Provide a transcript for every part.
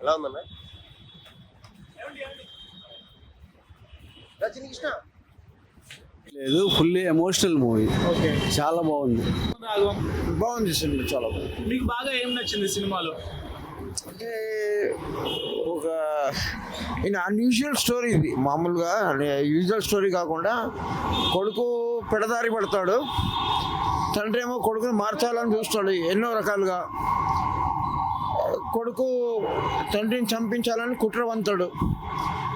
ఎలా ఉందన్న రజనీకృష్ణ? లేదు, ఫుల్లీ ఎమోషనల్ మూవీ. ఓకే, చాలా బాగుంది. రాఘవం బాగుంది సినిమా, చాలా బాగుంది. మీకు బాగా ఏం నచ్చింది సినిమాలో? అంటే ఒక అన్యూజువల్ స్టోరీ ఇది. మామూలుగా యూజువల్ స్టోరీ కాకుండా కొడుకు పెడదారి పడతాడు, తండ్రి ఏమో కొడుకుని మార్చాలని చూస్తాడు ఎన్నో రకాలుగా. కొడుకు తండ్రిని చంపించాలని కుట్రవంతాడు.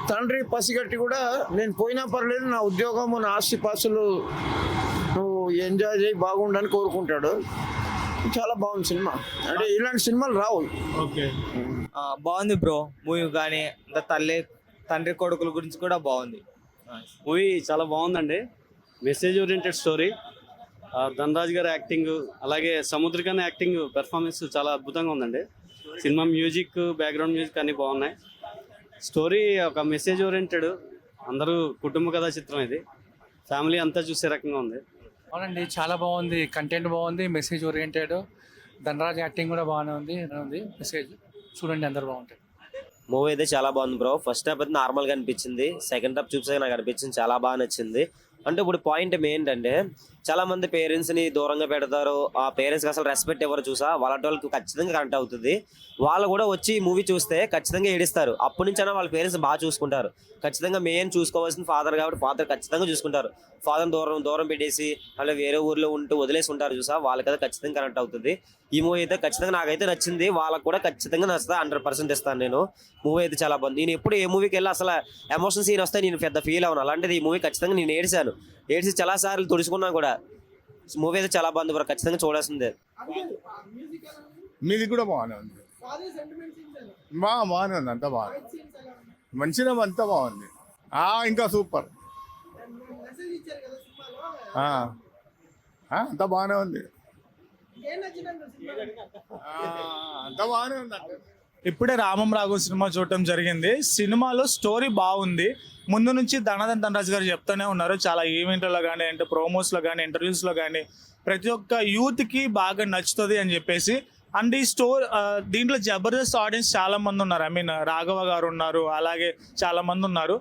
తండ్రి పసిగట్టి కూడా నేను పోయినా పర్లేదు, నా ఉద్యోగము నా ఆస్తిపాస్తులు నువ్వు ఎంజాయ్ చేయి బాగుండని కోరుకుంటాడు. చాలా బాగుంది సినిమా. అంటే ఇలాంటి సినిమాలు రావు. ఓకే, బాగుంది బ్రో మూవీ. కానీ తండ్రి కొడుకుల గురించి కూడా బాగుంది. మూవీ చాలా బాగుందండి. Message oriented story. ధనరాజ్ గారి యాక్టింగ్, అలాగే సముద్రికన్ యాక్టింగ్ పెర్ఫార్మెన్స్ చాలా అద్భుతంగా ఉందండి. సినిమా మ్యూజిక్, బ్యాక్గ్రౌండ్ మ్యూజిక్ అన్నీ బాగున్నాయి. స్టోరీ ఒక మెసేజ్ ఓరియంటెడ్, అందరూ కుటుంబ కథా చిత్రం. ఇది ఫ్యామిలీ అంతా చూసే రకంగా ఉంది. అవునండి, చాలా బాగుంది. కంటెంట్ బాగుంది, మెసేజ్ ఓరియంటెడ్. ధనరాజ్ యాక్టింగ్ కూడా బాగానే ఉంది. మెసేజ్ చూడండి, అందరు బాగుంటుంది. మూవీ అయితే చాలా బాగుంది బ్రో. ఫస్ట్ హాఫ్ అయితే నార్మల్గా అనిపించింది, సెకండ్ హాఫ్ చూసాక నాకు అనిపించింది చాలా బాగా నచ్చింది. అంటే ఇప్పుడు పాయింట్ ఏంటంటే చాలా మంది పేరెంట్స్ని దూరంగా పెడతారు, ఆ పేరెంట్స్కి అసలు రెస్పెక్ట్ ఎవరు చూసా వాళ్ళకి ఖచ్చితంగా కనెక్ట్ అవుతుంది. వాళ్ళు కూడా వచ్చి మూవీ చూస్తే ఖచ్చితంగా ఏడిస్తారు. అప్పటి నుంచైనా వాళ్ళ పేరెంట్స్ బాగా చూసుకుంటారు. ఖచ్చితంగా మెయిన్ చూసుకోవాల్సిన ఫాదర్ కాబట్టి ఫాదర్ ఖచ్చితంగా చూసుకుంటారు. ఫాదర్ దూరం పెట్టేసి అలా వేరే ఊర్లో ఉంటూ వదిలేసి ఉంటారు చూసా, వాళ్ళకైతే ఖచ్చితంగా కనెక్ట్ అవుతుంది. ఈ మూవీ అయితే ఖచ్చితంగా నాకైతే నచ్చింది, వాళ్ళకు కూడా ఖచ్చితంగా నచ్చుతుంది. 100% ఇస్తాను నేను. మూవీ అయితే చాలా బాగుంది. నేను ఎప్పుడు ఏ మూవీకి వెళ్ళి అసలు ఎమోషనల్ సీన్ వస్తే నేను పెద్ద ఫీల్ అవును. అలాంటిది ఈ మూవీ ఖచ్చితంగా నేను ఏడ్చి చాలా సార్లు తుడుచుకున్నాను కూడా. మూవీ అయితే చాలా బాగుంది బ్రో, ఖచ్చితంగా చూడాల్సిందే. మ్యూజిక్ కూడా బాగానే ఉంది. బాగానే ఉంది, అంతా బాగుంది. మంచిగా అంతా బాగుంది. ఇంకా సూపర్. అంతా బాగానే ఉంది. అంతా బాగానే ఉంది. ఇప్పుడే రామం రాఘవ్ సినిమా చూడటం జరిగింది. సినిమాలో స్టోరీ బాగుంది. ముందు నుంచి ధనరాజ్ గారు చెప్తూనే ఉన్నారు, చాలా ఈవెంట్లలో కానీ అంటే ప్రోమోస్లో కానీ ఇంటర్వ్యూస్లో కానీ ప్రతి ఒక్క యూత్కి బాగా నచ్చుతుంది అని చెప్పేసి. అండ్ ఈ దీంట్లో జబర్దస్త్ ఆడియన్స్ చాలా మంది ఉన్నారు. రాఘవ గారు ఉన్నారు, అలాగే చాలా మంది ఉన్నారు.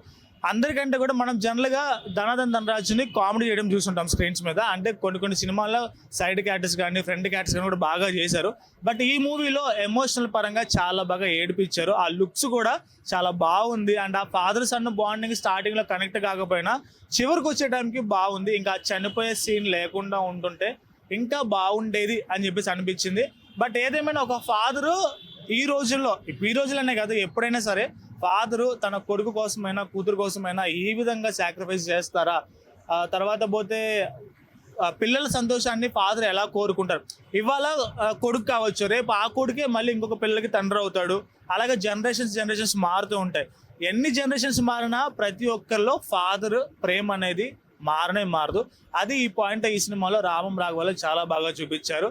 అందరికంటే కూడా మనం జనరల్గా ధనరాజ్ని కామెడీ చేయడం చూస్తుంటాం స్క్రీన్స్ మీద. అంటే కొన్ని సినిమాల్లో సైడ్ క్యారెక్టర్స్ కానీ ఫ్రంట్ క్యారెక్టర్స్ కానీ కూడా బాగా చేశారు. బట్ ఈ మూవీలో ఎమోషనల్ పరంగా చాలా బాగా ఏడిపించారు. ఆ లుక్స్ కూడా చాలా బాగుంది. అండ్ ఆ ఫాదర్ సన్ బాండింగ్ స్టార్టింగ్లో కనెక్ట్ కాకపోయినా చివరికి వచ్చే టైంకి బాగుంది. ఇంకా చనిపోయే సీన్ లేకుండా ఉంటుంటే ఇంకా బాగుండేది అని చెప్పేసి అనిపించింది. బట్ ఏదేమైనా ఒక ఫాదరు ఈ రోజుల్లోనే కాదు, ఎప్పుడైనా సరే ఫాదరు తన కొడుకు కోసమైనా కూతురు కోసమైనా ఈ విధంగా సాక్రిఫైస్ చేస్తారా? తర్వాత పోతే పిల్లల సంతోషాన్ని ఫాదర్ ఎలా కోరుకుంటారు? ఇవాళ కొడుకు కావచ్చు, రేపు ఆ కొడుకే మళ్ళీ ఇంకొక పిల్లలకి తండ్రి అవుతాడు. అలాగే జనరేషన్స్ మారుతూ ఉంటాయి. ఎన్ని జనరేషన్స్ మారినా ప్రతి ఒక్కరిలో ఫాదర్ ప్రేమ అనేది మారదు. అది ఈ పాయింట్ ఈ సినిమాలో రామం రాఘవలో చాలా బాగా చూపించారు.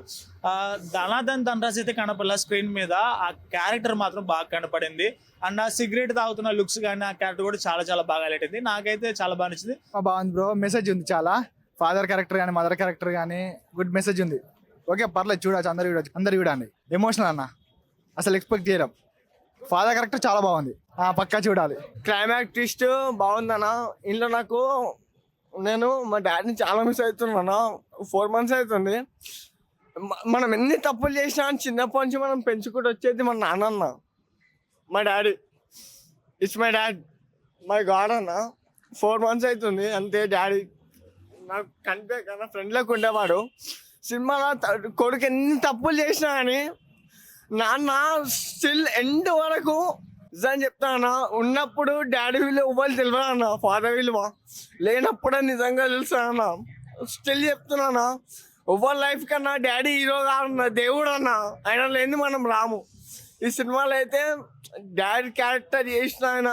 ధనరాజ్ అయితే కనపడలే స్క్రీన్ మీద, ఆ క్యారెక్టర్ మాత్రం బాగా కనపడింది. అండ్ ఆ సిగరెట్ తాగుతున్న లుక్స్ కానీ ఆ క్యారెక్టర్ కూడా చాలా బాగా హైలైట్ అయింది. నాకైతే చాలా బాగా నచ్చింది. బాగుంది బ్రో, మెసేజ్ ఉంది చాలా. ఫాదర్ క్యారెక్టర్ కానీ మదర్ క్యారెక్టర్ కానీ గుడ్ మెసేజ్ ఉంది. ఓకే, పర్లేదు, చూడవచ్చు, అందరు చూడండి. ఎమోషనల్ అన్న, అసలు ఎక్స్పెక్ట్ చేయడం. ఫాదర్ క్యారెక్టర్ చాలా బాగుంది, పక్కా చూడాలి. క్లైమాక్స్ ట్విస్ట్ బాగుందన్న. ఇంట్లో నేను మా డాడీని చాలా మిస్ అవుతున్నాను. 4 months అవుతుంది. మనం ఎన్ని తప్పులు చేసినా చిన్నప్పటి నుంచి మనం పెంచుకుంటూ వచ్చేది మన నాన్న, మా daddy. It's my dad, my God అన్న. 4 months అవుతుంది అంతే. డాడీ నాకు కంటే కన్నా ఫ్రెండ్లోకి ఉండేవాడు. సినిమాలో కొడుకు ఎన్ని తప్పులు చేసినా కానీ నాన్న స్టిల్ ఎండ్ వరకు నిజం చెప్తానా, ఉన్నప్పుడు డాడీ విలువ ఇవ్వాలి తెలియదు అన్న, ఫాదర్ విలువ లేనప్పుడే నిజంగా తెలుసా అన్న. స్టిల్ చెప్తున్నానా, ఎవరి లైఫ్ కన్నా డాడీ హీరో కాదన్న, దేవుడు అన్న. ఆయన లేని మనం రాము. ఈ సినిమాలో అయితే డాడీ క్యారెక్టర్ చేసిన ఆయన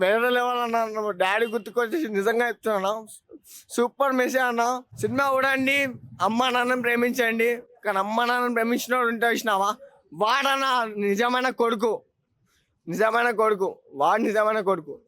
వేరే లెవెల్ అన్న. డాడీ గుర్తుకొచ్చేసి నిజంగా చెప్తున్నా, సూపర్ మెసేజ్ అన్న. సినిమా కూడా అండి, అమ్మ నాన్నని ప్రేమించండి. కానీ అమ్మ నాన్నని ప్రేమించిన వాడు ఉంటే వచ్చినావా, వాడన నిజమైన కొడుకు, నిజమైన కొడుకు, వాడు నిజమైన కొడుకు.